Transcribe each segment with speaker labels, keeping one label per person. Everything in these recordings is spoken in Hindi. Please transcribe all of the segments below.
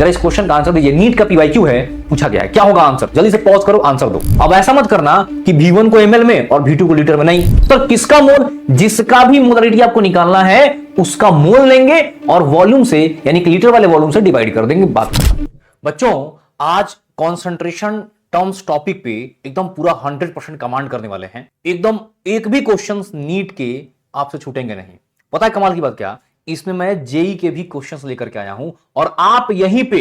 Speaker 1: जरा इस क्वेश्चन का आंसर दीजिए। नीट का पीवाईक्यू है, पूछा गया है, क्या होगा आंसर? जल्दी से पॉज करो, आंसर दो। अब ऐसा मत करना कि V1 को ml में और V2 को लीटर में, नहीं। तो किसका मोल, जिसका भी मोलारिटी आपको निकालना है उसका मोल लेंगे और वॉल्यूम से यानी कि लीटर वाले वॉल्यूम से डिवाइड कर देंगे, बात खत्म। बच्चों आज कॉन्सेंट्रेशन टर्म्स टॉपिक पे एकदम पूरा 100% कमांड करने वाले हैं। एकदम एक भी क्वेश्चन नीट के आपसे छूटेंगे नहीं। पता है कमाल की बात क्या, इसमें मैं जेई के भी क्वेश्चंस लेकर के आया हूं और आप यहीं पे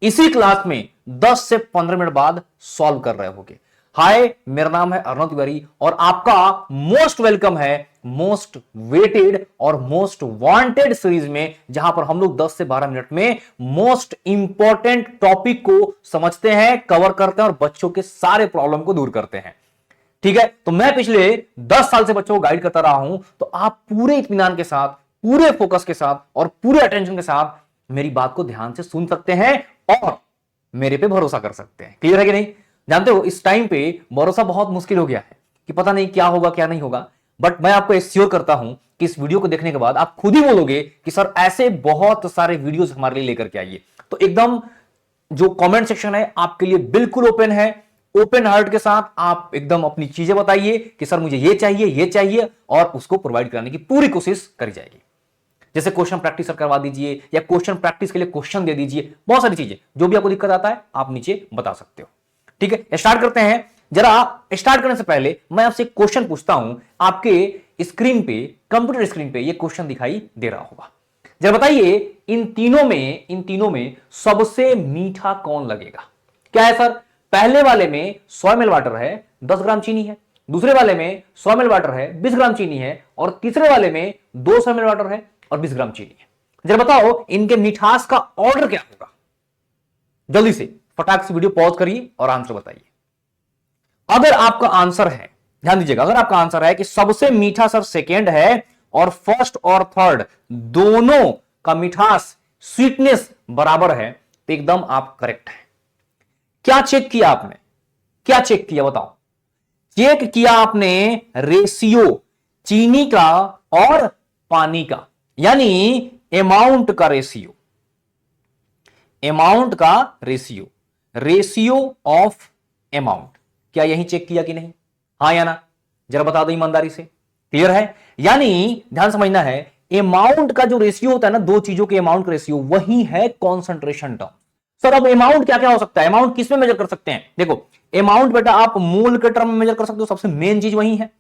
Speaker 1: इसी क्लास में 10 से 15 मिनट बाद सॉल्व कर रहे होगे। हाय, मेरा नाम है अर्णव तिवारी और आपका मोस्ट वेलकम है मोस्ट वेटेड और मोस्ट वांटेड सीरीज में, जहां पर हम लोग 10 से 12 मिनट में मोस्ट इंपॉर्टेंट टॉपिक को समझते हैं, कवर करते हैं और बच्चों के सारे प्रॉब्लम को दूर करते हैं। ठीक है, तो मैं पिछले 10 साल से बच्चों को गाइड करता रहा हूं, तो आप पूरे इत्मीनान के साथ, पूरे फोकस के साथ और पूरे अटेंशन के साथ मेरी बात को ध्यान से सुन सकते हैं और मेरे पे भरोसा कर सकते हैं। क्लियर है कि नहीं? जानते हो इस टाइम पे भरोसा बहुत मुश्किल हो गया है कि पता नहीं क्या होगा क्या नहीं होगा, बट मैं आपको एश्योर करता हूं कि इस वीडियो को देखने के बाद आप खुद ही बोलोगे कि सर ऐसे बहुत सारे वीडियोस हमारे लिए लेकर के आइए। तो एकदम जो कमेंट सेक्शन है आपके लिए बिल्कुल ओपन है, ओपन हार्ट के साथ आप एकदम अपनी चीजें बताइए कि सर मुझे ये चाहिए और उसको प्रोवाइड कराने की पूरी कोशिश करी जाएगी। जैसे क्वेश्चन प्रैक्टिस करवा दीजिए या क्वेश्चन प्रैक्टिस के लिए क्वेश्चन दे दीजिए, बहुत सारी चीजें, जो भी आपको दिक्कत आता है आप नीचे बता सकते हो। ठीक है, स्टार्ट करते हैं। जरा स्टार्ट करने से पहले मैं आपसे एक क्वेश्चन पूछता हूं। आपके स्क्रीन पे, कंप्यूटर स्क्रीन पे ये क्वेश्चन दिखाई दे रहा होगा। जरा बताइए इन तीनों में सबसे मीठा कौन लगेगा? क्या है सर? पहले वाले में 100 ml वाटर है, 10 ग्राम चीनी है। दूसरे वाले में 100 ml वाटर है, 20 ग्राम चीनी है। और तीसरे वाले में 200 ml वाटर है और 20 ग्राम चीनी है। जरा बताओ इनके मिठास का ऑर्डर क्या होगा? जल्दी से फटाक से वीडियो पॉज करिए और आंसर बताइए। अगर आपका आंसर है, ध्यान दीजिएगा, अगर आपका आंसर है कि सबसे मीठा सर सेकेंड है और फर्स्ट और थर्ड दोनों का मिठास, स्वीटनेस बराबर है, तो एकदम आप करेक्ट है। क्या चेक किया आपने? क्या चेक किया बताओ? चेक किया आपने रेशियो चीनी का और पानी का, यानी अमाउंट का रेशियो, रेशियो ऑफ अमाउंट। क्या यही चेक किया कि नहीं? हां या ना? जरा बता दो ईमानदारी से। क्लियर है? यानी ध्यान समझना है, अमाउंट का जो रेशियो होता है ना, दो चीजों के अमाउंट का रेशियो, वही है कॉन्सेंट्रेशन टर्म। सर अब अमाउंट क्या क्या हो सकता है? अमाउंट किस में मेजर कर सकते हैं? देखो अमाउंट बेटा आप मोल के टर्म में मेजर कर सकते हो, सबसे मेन चीज वही है।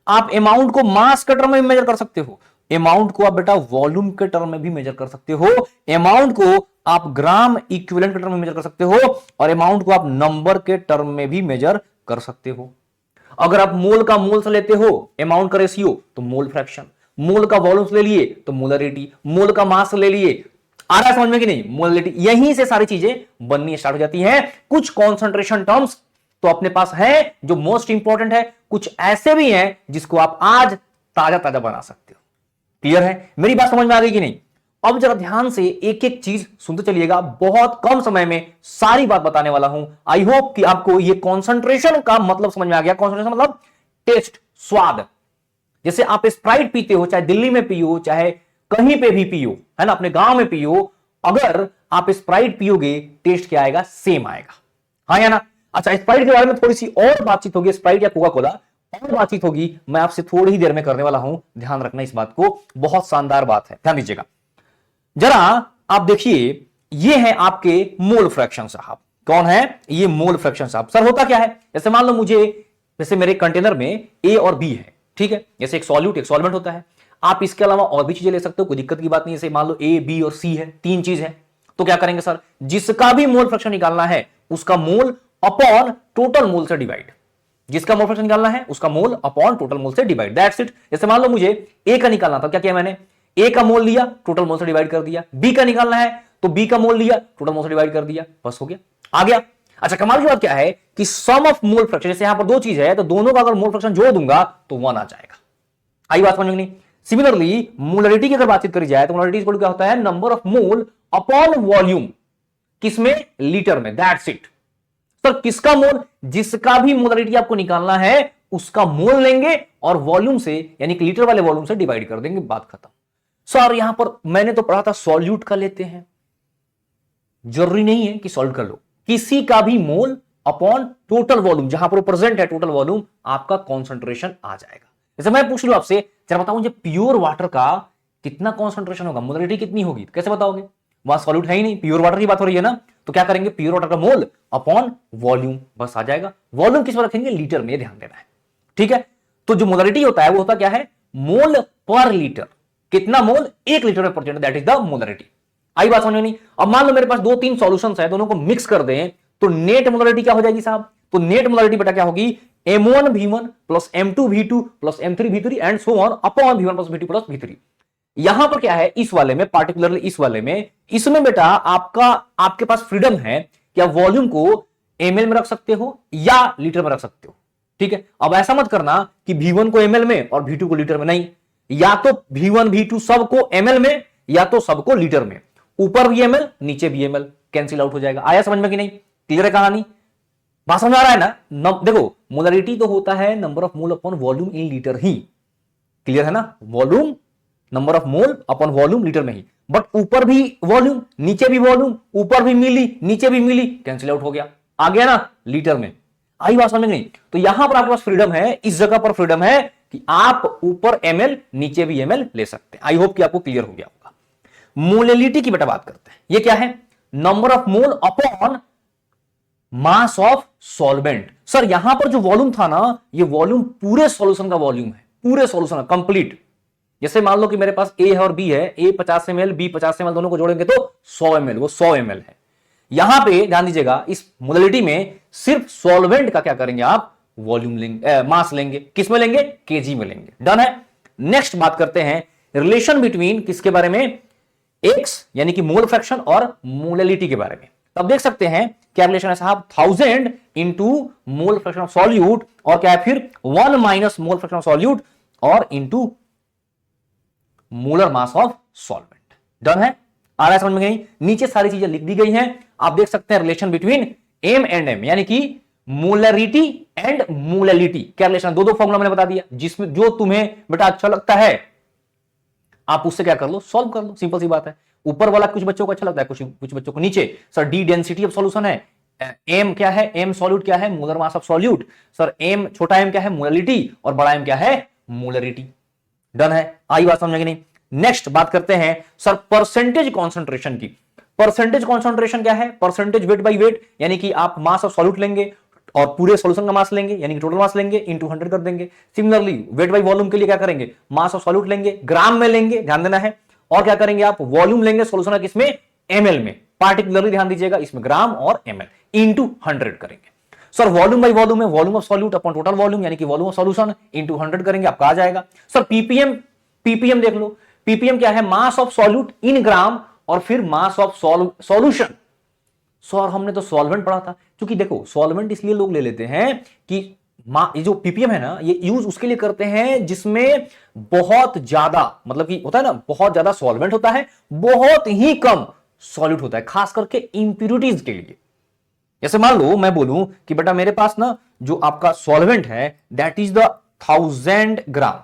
Speaker 1: आप अमाउंट को मास के टर्म में मेजर कर सकते हो, अमाउंट को आप बेटा वॉल्यूम के टर्म में भी मेजर कर सकते हो, अमाउंट को आप ग्राम इक्विवेलेंट के टर्म में मेजर कर सकते हो और अमाउंट को आप नंबर के टर्म में भी मेजर कर सकते हो। अगर आप मोल का मोल से लेते हो अमाउंट का रेशियो तो मोल फ्रैक्शन, मोल का वॉल्यूम ले लिए तो मोलरिटी, मोल का मास ले लिए, आ रहा है समझ में कि नहीं? मोलरिटी, यहीं से सारी चीजें बननी स्टार्ट हो जाती हैं। कुछ कॉन्सेंट्रेशन टर्म्स तो अपने पास है जो मोस्ट इंपॉर्टेंट है, कुछ ऐसे भी हैं जिसको आप आज ताजा ताजा बना सकते हो। क्लियर है? मेरी बात समझ में आ गई कि नहीं? अब जरा ध्यान से एक एक चीज सुनते चलिएगा, बहुत कम समय में सारी बात बताने वाला हूं। आई होप कि आपको ये कॉन्सेंट्रेशन का मतलब समझ में आ गया। कॉन्सेंट्रेशन मतलब टेस्ट, स्वाद। जैसे आप स्प्राइट पीते हो, चाहे दिल्ली में पियो, चाहे कहीं पे भी पियो, है ना, अपने गांव में पियो, अगर आप स्प्राइट पियोगे टेस्ट क्या आएगा? सेम आएगा। हाँ या ना? अच्छा, स्प्राइट के बारे में थोड़ी सी और बातचीत होगी, स्प्राइट या कोका कोला और बातचीत होगी, मैं आपसे थोड़ी ही देर में करने वाला हूं। ध्यान रखना इस बात को, बहुत शानदार बात है, ध्यान दीजिएगा। जरा आप देखिए, ये है आपके मोल फ्रैक्शन साहब। कौन है ये? मोल फ्रैक्शन साहब। सर होता क्या है? जैसे मान लो मुझे, जैसे मेरे कंटेनर में ए और बी है, ठीक है, जैसे एक सॉल्यूट एक सॉल्वेंट होता है। आप इसके अलावा और भी चीजें ले सकते हो, कोई दिक्कत की बात नहीं। जैसे मान लो ए, बी और सी है, तीन चीज है, तो क्या करेंगे सर? जिसका भी मोल फ्रैक्शन निकालना है उसका मोल अपॉन टोटल मोल से डिवाइड, जिसका मोल फ्रैक्शन निकालना है उसका मोल अपॉन टोटल मोल से डिवाइड, दैट्स इट। जैसे मान लो मुझे ए का निकालना था, क्या किया मैंने? ए का मोल लिया, टोटल मोल से डिवाइड कर दिया। बी का निकालना है तो बी का मोल लिया, टोटल मोल से डिवाइड कर दिया, बस हो गया, आ गया। अच्छा, कमाल की बात क्या है कि सम ऑफ मोल फ्रैक्शन, जैसे यहां पर दो चीज है तो दोनों का अगर मोल फ्रैक्शन जोड़ दूंगा तो 1 आ जाएगा। आई बात समझ में नहीं? सिमिलरली मोलरिटी की अगर बातचीत करी जाए तो मोलरिटी इक्वल टू क्या होता है? Number of mole upon volume, किसमें? लीटर में, दैट्स इट। सर किसका मोल? जिसका भी मोलरिटी आपको निकालना है उसका मोल लेंगे और वॉल्यूम से यानी कि लीटर वाले वॉल्यूम से डिवाइड कर देंगे, बात खत्म। सर यहां पर मैंने तो पढ़ा था सॉल्यूट का लेते हैं, जरूरी नहीं है कि सॉल्व कर लो, किसी का भी मोल अपॉन टोटल वॉल्यूम, जहां पर प्रेजेंट है टोटल वॉल्यूम, आपका कॉन्सेंट्रेशन आ जाएगा। जैसे मैं पूछ लूं आपसे, जरा बताओ मुझे प्योर वाटर का कितना कॉन्सेंट्रेशन होगा, मोलरिटी कितनी होगी, कैसे बताओगे? वहां सॉल्यूट है ही नहीं, प्योर वाटर की बात हो रही है ना, तो क्या करेंगे, प्योर वाटर का मोल अपॉन वॉल्यूम, बस आ जाएगा। वॉल्यूम किस पर रखेंगे, लीटर में, ध्यान देना है, ठीक है। तो जो मोलरिटी होता है वो होता क्या है, मोल पर लीटर, कितना मोल 1 लीटर में present, that is the molarity. आई बात समझ में नहीं? अब मान लो मेरे पास 2-3 सॉल्यूशंस है, दोनों को मिक्स कर दें तो नेट मोलरिटी क्या हो जाएगी साहब, तो नेट मोलरिटी बेटा क्या होगी, M1 V1 plus M2 V2 plus M3 V3 and so on upon V1 plus V2 plus V3। यहां पर क्या है, इस वाले में, पार्टिकुलरली इस वाले में, इसमें बेटा आपके पास फ्रीडम है कि आप वॉल्यूम को ml में रख सकते हो या लीटर में रख सकते हो, ठीक है। अब ऐसा मत करना कि V1 को ml में और V2 को लीटर में, नहीं, या तो V1 V2 सबको ml में या तो सबको लीटर में, ऊपर भी ml नीचे भी ml, कैंसिल आउट हो जाएगा। आया समझ में कि नहीं, क्लियर है कहानी, बात समझ आ रहा है ना? देखो मोलरिटी तो होता है number of mole upon volume in litre he, clear है ना, volume number of mole upon volume litre में ही, बट ऊपर भी वॉल्यूम नीचे भी वॉल्यूम, ऊपर भी मिली नीचे भी मिली, कैंसिल आउट हो गया, आ गया ना लीटर में। आई बात समझ में नहीं? तो यहां पर आपके पास फ्रीडम है, इस जगह पर फ्रीडम है कि आप ऊपर ml नीचे भी ml ले सकते हैं। आई होप कि आपको क्लियर हो गया होगा। मोलरिटी की बेटा बात करते हैं, ये क्या है, number of mole upon mass of solvent. Sir यहां पर जो वॉल्यूम था ना, ये वॉल्यूम पूरे सॉल्यूशन का वॉल्यूम है, पूरे सॉल्यूशन का कंप्लीट। जैसे मान लो कि मेरे पास A है और B है, A 50 ml B 50 ml, दोनों को जोड़ेंगे तो 100 ml, वो 100 ml है। यहां पे ध्यान दीजिएगा, इस मोलरिटी में सिर्फ सॉल्वेंट का क्या करेंगे आप, वॉल्यूम लेंगे, मास लेंगे, किस में लेंगे, केजी में लेंगे। डन है। नेक्स्ट बात करते हैं रिलेशन बिटवीन किसके बारे में, एक्स यानी कि मोल फ्रैक्शन और मोलरिटी के बारे में। तब देख सकते हैं क्या रिलेशन है साहब, 1000 into mole fraction of solute, और क्या है फिर 1 minus mole fraction of solute और into molar mass of solvent. Done है, आ रहा है समझ में नहीं? नीचे सारी चीजें लिख दी गई हैं, आप देख सकते हैं relation between M and M, यानी कि मोलरिटी एंड मोललिटी। क्या रिलेशन, दो फॉर्मूला मैंने बता दिया, जिसमें जो तुम्हें बेटा अच्छा लगता है आप उससे क्या कर लो, सॉल्व कर लो, सिंपल सी बात है। ऊपर वाला कुछ बच्चों को अच्छा लगता है, कुछ बच्चों को नीचे। Sir D density of solution है, एम क्या है, एम सॉल्यूट क्या है, molar mass of solute. Sir M छोटा एम क्या है, मोललिटी, और बड़ा एम क्या है, मोलरिटी। डन है, आई बात समझ में नहीं? नेक्स्ट बात करते हैं सर परसेंटेज कॉन्सेंट्रेशन की। परसेंटेज कॉन्सेंट्रेशन क्या है, परसेंटेज वेट बाई वेट, यानी कि आप मास ऑफ सॉल्यूट लेंगे और पूरे सॉल्यूशन का मास लेंगे, यानी कि टोटल मास लेंगे, इनटू 100 कर देंगे। सिमिलरली वेट बाई वॉल्यूम के लिए क्या करेंगे, मास ऑफ सॉल्यूट लेंगे, ग्राम में लेंगे, ध्यान देना है, और क्या करेंगे आप, वॉल्यूम लेंगे सॉल्यूशन का किसमें, एमएल में, पार्टिकुलरली ध्यान दीजिएगा, इसमें ग्राम और एमएल, इनटू 100 करेंगे। सर वॉल्यूम बाई वॉल्यूम में volume of solute upon total volume, यानी कि वॉल्यूम ऑफ सॉल्यूशन इनटू 100 करेंगे, आपका आ जाएगा। सर पीपीएम, पीपीएम देख लो, पीपीएम क्या है, मास ऑफ सॉल्यूट इन ग्राम और फिर मास ऑफ सॉल्यूशन। सर हमने तो सॉल्वेंट पढ़ा था, क्योंकि देखो सॉल्वेंट इसलिए लोग ले लेते हैं कि ये जो पीपीएम है ना, ये यूज उसके लिए करते हैं जिसमें बहुत ज्यादा, मतलब कि होता है ना, बहुत ज्यादा सॉल्वेंट होता है, बहुत ही कम सॉल्यूट होता है, खास करके इंप्यूरिटीज के लिए। जैसे मान लो मैं बोलूं कि बेटा मेरे पास ना जो आपका सॉल्वेंट है दैट इज द 1000 ग्राम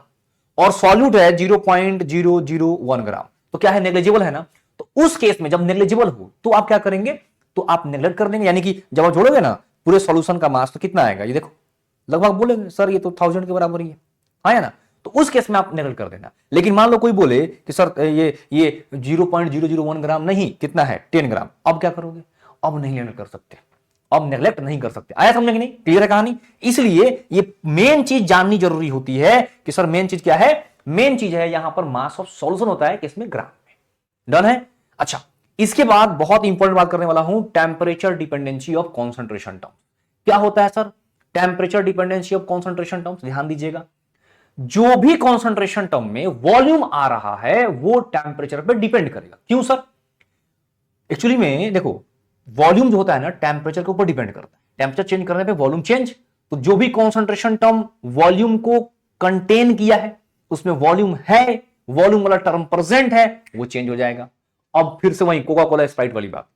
Speaker 1: और सॉल्यूट है 0.001 ग्राम, तो क्या है, नेग्लिजिबल है ना। तो उस केस में जब नेग्लिजिबल हो तो आप क्या करेंगे, तो आप नेग्लेक्ट कर देंगे, यानी कि जब आप जोड़ोगे ना पूरे सॉल्यूशन का मास तो कितना आएगा, ये देखो लगभग बोलेंगे सर ये तो 1000 के बराबर ही है, आया ना, तो उस केस में आप नेग्लेक्ट कर देना। लेकिन मान लो कोई बोले कि सर ये 0.001 ग्राम नहीं, कितना है, 10 ग्राम, अब क्या करोगे, अब नहीं नेग्लेक्ट कर सकते, अब नेग्लेक्ट नहीं कर सकते। आया समझ में नहीं, क्लियर है कहानी? इसलिए ये मेन चीज जाननी जरूरी होती है कि सर मेन चीज क्या है, मेन चीज है यहां पर मास ऑफ सॉल्यूशन होता है किसमें, ग्राम में। डन है। अच्छा इसके बाद बहुत इंपॉर्टेंट बात करने वाला हूं, temperature dependency of concentration term. क्या होता है sir temperature dependency of concentration terms, ध्यान दीजिएगा, जो भी कॉन्सेंट्रेशन टर्म में वॉल्यूम आ रहा है वो टेम्परेचर पर डिपेंड करेगा। क्यों सर, एक्चुअली में देखो वॉल्यूम जो होता है ना टेम्परेचर के ऊपर डिपेंड करता है, टेम्परेचर चेंज करने पे वॉल्यूम चेंज, तो जो भी कॉन्सेंट्रेशन टर्म वॉल्यूम को कंटेन किया है उसमें वॉल्यूम है, वॉल्यूम वाला टर्म प्रेजेंट है, वो चेंज हो जाएगा। अब फिर से वही कोका कोला स्प्राइट वाली बात,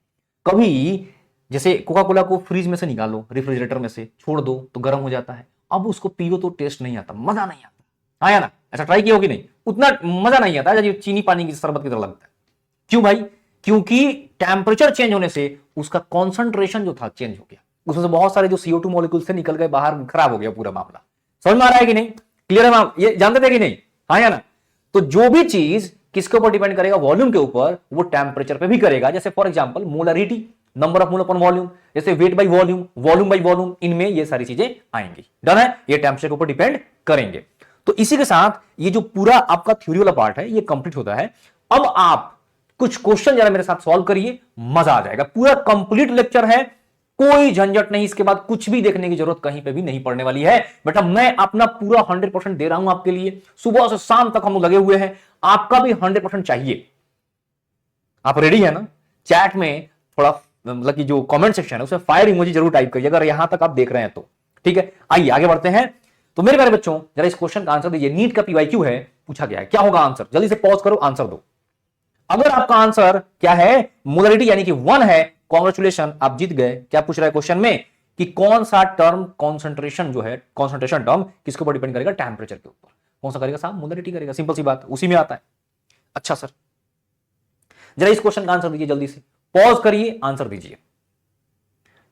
Speaker 1: कभी जैसे कोका कोला को फ्रिज में से निकालो, रेफ्रिजरेटर में से छोड़ दो तो गर्म हो जाता है, अब उसको पियो तो टेस्ट नहीं आता, मजा नहीं आता, आया ना, ऐसा ट्राई किया होगी नहीं, उतना मजा नहीं आता जब चीनी पानी की शरबत की तरह लगता है। क्यों भाई, क्योंकि टेम्परेचर चेंज होने से उसका कॉन्सेंट्रेशन जो था चेंज हो गया, उसमें से बहुत सारे जो CO2 मॉलिक्यूल से निकल गए बाहर, खराब हो गया पूरा मामला। समझ में आ रहा है कि नहीं? क्लियर है मैम? ये जानते थे कि नहीं? हाँ या ना? तो जो भी चीज किसके ऊपर डिपेंड करेगा? वॉल्यूम के ऊपर, वो टेम्परेचर पे भी करेगा। जैसे for example molarity, number of mole upon volume, जैसे weight by volume, volume by volume, इनमें ये सारी चीजें आएंगी। डन है? ये टेम्परेचर के ऊपर डिपेंड करेंगे। तो इसी के साथ ये जो पूरा आपका थ्योरी वाला पार्ट है ये कंप्लीट होता है। अब आप कुछ क्वेश्चन जरा मेरे साथ सॉल्व करिए, मजा आ जाएगा। पूरा कंप्लीट लेक्चर है, कोई झंझट नहीं, इसके बाद कुछ भी देखने की जरूरत कहीं पे भी नहीं पड़ने वाली है बेटा। मैं अपना पूरा 100% दे रहा हूं आपके लिए, सुबह से शाम तक हम लोग लगे हुए हैं, आपका भी 100% चाहिए। आप रेडी है ना? चैट में थोड़ा मतलब कि जो कमेंट सेक्शन है उसमें फायर इमोजी जरूर टाइप करिए अगर यहां तक आप देख रहे हैं तो। ठीक है, आइए आगे बढ़ते हैं। तो मेरे प्यारे बच्चों, जरा इस क्वेश्चन का आंसर दीजिए। नीट का PYQ है, पूछा गया है, क्या होगा आंसर? जल्दी से पॉज करो, आंसर दो। अगर आपका आंसर क्या है? मोलरिटी यानी कि 1 है, कांग्रेचुलेशन, आप जीत गए। क्या पूछ रहा है क्वेश्चन में कि कौन सा टर्म कॉन्सेंट्रेशन जो है, कॉन्सेंट्रेशन टर्म किसके ऊपर डिपेंड करेगा? टेम्परेचर के ऊपर। कौन सा करेगा साहब? मोलरिटी करेगा। सिंपल सी बात, उसी में आता है। अच्छा सर, जरा इस क्वेश्चन का आंसर दीजिए, जल्दी से पॉज करिए, आंसर दीजिए।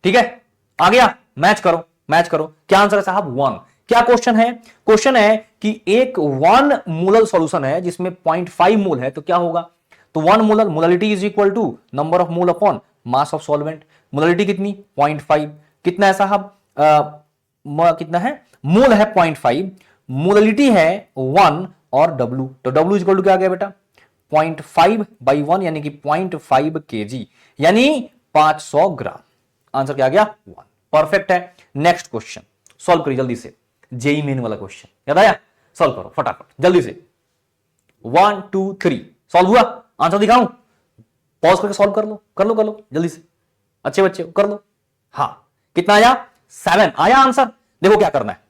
Speaker 1: ठीक है, आ गया? मैच करो, मैच करो। क्या आंसर है साहब? 1। क्या क्वेश्चन है? क्वेश्चन है कि एक 1 मोलर सॉल्यूशन है जिसमें 0.5 मोल है, तो क्या होगा? तो 1 molar, molarity is equal to number of mole upon mass of solvent. Molarity कितनी? 0.5। कितना है साहब? कितना है? मोल है 0.5, मोलरिटी है 1 और W, तो W इज इक्वल टू क्या आ गया बेटा? 0.5 बाई 1 यानी कि 0.5 kg, यानी 500 ग्राम। आंसर क्या आ गया? 1। परफेक्ट है। नेक्स्ट क्वेश्चन सॉल्व करिए जल्दी से। जेई मेन वाला क्वेश्चन याद आया? सॉल्व करो फटाफट जल्दी से। 1 2 3 सॉल्व हुआ? आंसर दिखाऊं? पॉज करके सॉल्व कर लो, कर लो, कर लो जल्दी से, अच्छे बच्चे कर लो। हाँ, कितना आया? 7 आया आंसर। देखो क्या करना है,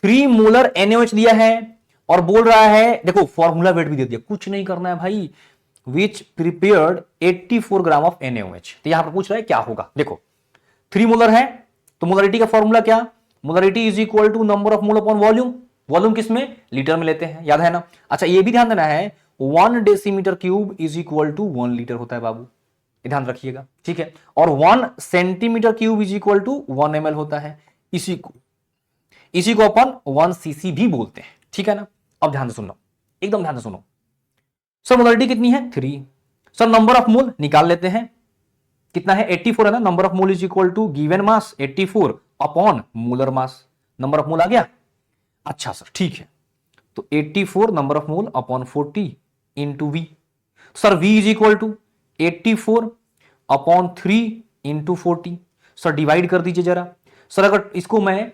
Speaker 1: 3 मोलर NaOH दिया है और बोल रहा है, देखो फॉर्मूला वेट भी दे दिया, कुछ नहीं करना है भाई, विच प्रिपेयर्ड 84 ग्राम ऑफ NaOH। तो यहां पर पूछ रहा है क्या होगा। देखो 3 मोलर है तो मोलरिटी का फॉर्मूला क्या? Molarity is equal to number of mole upon volume. Volume किसमें? लीटर में लेते हैं, याद है ना? अच्छा, ये भी ध्यान देना है 1 decimetre cube is equal to 1 litre होता है बाबू, ये ध्यान रखिएगा। ठीक है, और 1 centimetre cube is equal to 1 ml होता है। इसी को अपन 1 cc भी बोलते हैं। ठीक है ना? अब ध्यान से सुनो, एकदम ध्यान से सुनो। सर मोलरिटी कितनी है? 3। सर नंबर ऑफ मोल निकाल लेते हैं, कितना है? 84 है ना। Number of mole is equal to given mass 84 upon molar mass. Number of mole आ गया। अच्छा सर ठीक है, तो 84 number of mole upon 40 into V. Sir V is equal to 84 upon 3 into 40। Sir divide कर दीजिए जरा। सर अगर इसको मैं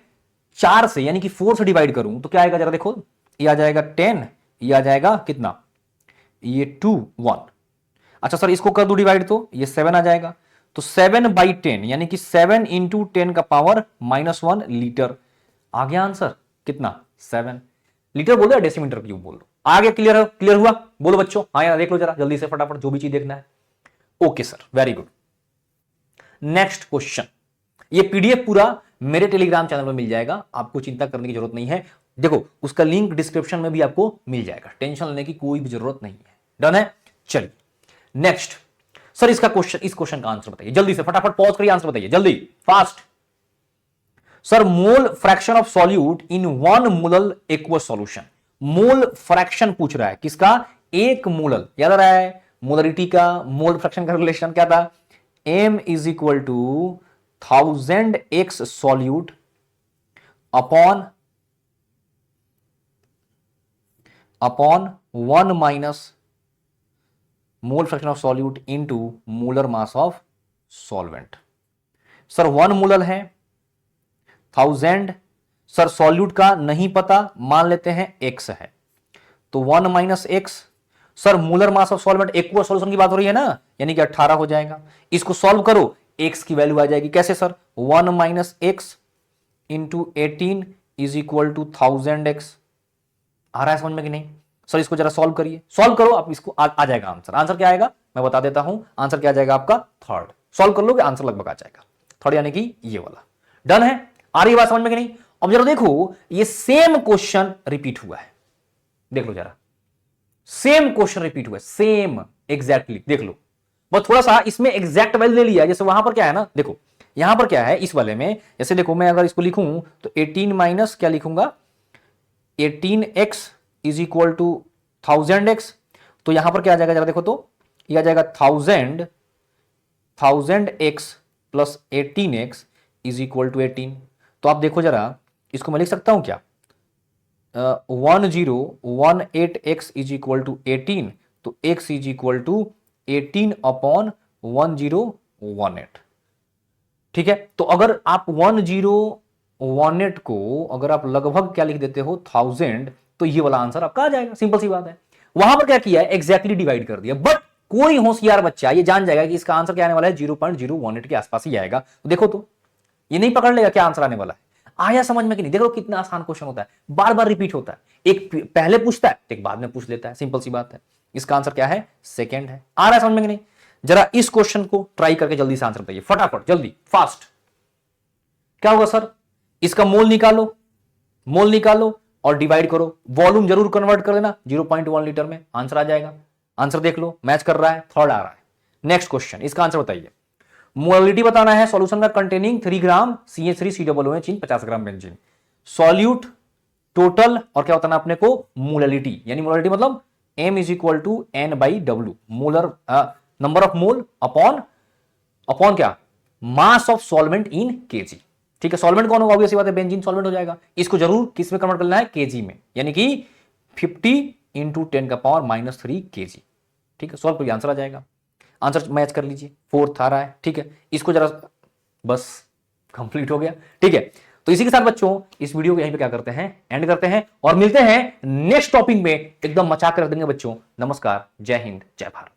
Speaker 1: 4 से यानी कि 4 से डिवाइड करूं तो क्या आएगा जरा देखो, ये आ जाएगा 10, ये आ जाएगा कितना? ये 2 1। अच्छा सर इसको कर दो डिवाइड तो ये 7 आ जाएगा, तो 7/10 यानी कि 7 इंटू 10 का पावर -1 लीटर। आ गया आंसर कितना? 7 लीटर बोलो या डेसीमीटर क्यूब बोल लो। आ गया? क्लियर है? क्लियर हुआ? बोलो बच्चों हाँ या देख लो जरा जल्दी से फटाफट जो भी चीज देखना है। Okay sir, very good. Next question, ये PDF पूरा मेरे टेलीग्राम चैनल में मिल जाएगा, आपको चिंता करने की जरूरत नहीं है। देखो उसका लिंक डिस्क्रिप्शन में भी आपको मिल जाएगा, टेंशन लेने की कोई भी जरूरत नहीं है। डन है? चलिए नेक्स्ट। सर इसका क्वेश्चन, इस क्वेश्चन का आंसर बताइए जल्दी से, फटाफट पॉज करिए, आंसर बताइए जल्दी, fast. Sir mole fraction of solute in 1 molal aqueous solution. Mole fraction पूछ रहा है किसका? 1 मोलल। याद आ रहा है मोलरिटी का मोल फ्रैक्शन का रिलेशन क्या था? M is equal to 1000x solute upon 1 minus mole fraction of solute into molar mass of solvent. Sir 1 molar है 1000, सर सॉल्यूट का नहीं पता, मान लेते हैं x है, तो 1 minus x. Sir molar mass of solvent aqueous solution की बात हो रही है ना, यानी कि 18 हो जाएगा। इसको सॉल्व करो, x की वैल्यू आ जाएगी कैसे sir? 1 minus x into 18 is equal to 1000x। आ रहा है समझ में कि नहीं? सर इसको जरा सॉल्व करिए, सॉल्व करो आप इसको, आ जाएगा आंसर। आंसर क्या आएगा मैं बता देता हूं, आंसर क्या आ जाएगा आपका? 3rd। सॉल्व कर लोगे आंसर लगभग आ जाएगा 3rd, यानी कि ये वाला। डन है? आ रही बात समझ में कि नहीं? अब जरा देखो ये सेम क्वेश्चन रिपीट हुआ है, देख लो जरा, सेम क्वेश्चन रिपीट हुआ है, सेम एग्जैक्टली देख लो। बस थोड़ा सा इसमें एग्जैक्ट वैल्यू ले लिया, जैसे वहां पर क्या है ना, देखो यहां पर क्या है इस वाले में, जैसे देखो मैं अगर इसको लिखूं तो 18 माइनस क्या लिखूंगा, 18x is equal to 1000x, तो यहां पर क्या आ जाएगा जरा देखो, तो यह आ जाएगा 1000x plus 18x is equal to 18। तो आप देखो जरा, इसको मैं लिख सकता हूं क्या, 1018x इज इक्वल टू 18, तो x is equal to 18 upon 1018। ठीक है, तो अगर आप 1018 को अगर आप लगभग क्या लिख देते हो 1000, तो ये वाला आंसर आपका आ जाएगा, सिंपल सी बात है। वहां पर क्या किया है, एग्जैक्टली डिवाइड कर दिया, बट कोई होशियार बच्चा ये जान जाएगा कि इसका आंसर क्या आने वाला है, 0.018 के आसपास ही आएगा। तो देखो, तो ये नहीं पकड़ लेगा क्या आंसर आने वाला है, आया समझ में कि नहीं। देखो कितना आसान क्वेश्चन होता है, बार बार रिपीट होता है, एक पहले पूछता है एक बाद में पूछ लेता है, सिंपल सी बात है। इसका आंसर क्या है, सेकंड है। आ रहा है समझ में कि नहीं? जरा इस क्वेश्चन को ट्राई करके जल्दी से आंसर बताइए, फटाफट जल्दी फास्ट। क्या होगा सर, इसका मोल निकालो, मोल निकालो और डिवाइड करो, वॉल्यूम जरूर कन्वर्ट कर देना 0.1 लीटर में, आंसर आ जाएगा। आंसर देख लो, मैच कर रहा है, थर्ड आ रहा है। नेक्स्ट क्वेश्चन, इसका आंसर बताइए। मोलालिटी बताना है सॉल्यूशन का, कंटेनिंग 3 ग्राम CH3COOH इन 50 ग्राम बेंजीन। सॉल्यूट, टोटल और क्या बताना अपने को, मोलालिटी, यानी मोलालिटी मतलब M is equal to N/W, molar number of mole upon क्या, mass of solvent in kg. ठीक है, सॉल्वेंट कौन होगा, ऑब्वियस बात है बेंजीन सॉल्वेंट हो जाएगा। इसको जरूर किस में कन्वर्ट करना है, केजी में, यानी कि 50 इंटू 10⁻³ केजी। ठीक है, सॉल्व करिए, आंसर आ जाएगा। आंसर मैच कर लीजिए, फोर्थ आ रहा है। ठीक है, इसको जरा बस कंप्लीट हो गया। ठीक है, तो इसी के साथ बच्चों इस वीडियो को यहीं पे क्या करते हैं, एंड करते हैं और मिलते हैं नेक्स्ट टॉपिक में, एकदम मचा कर रख देंगे बच्चों। नमस्कार, जय हिंद, जय भारत।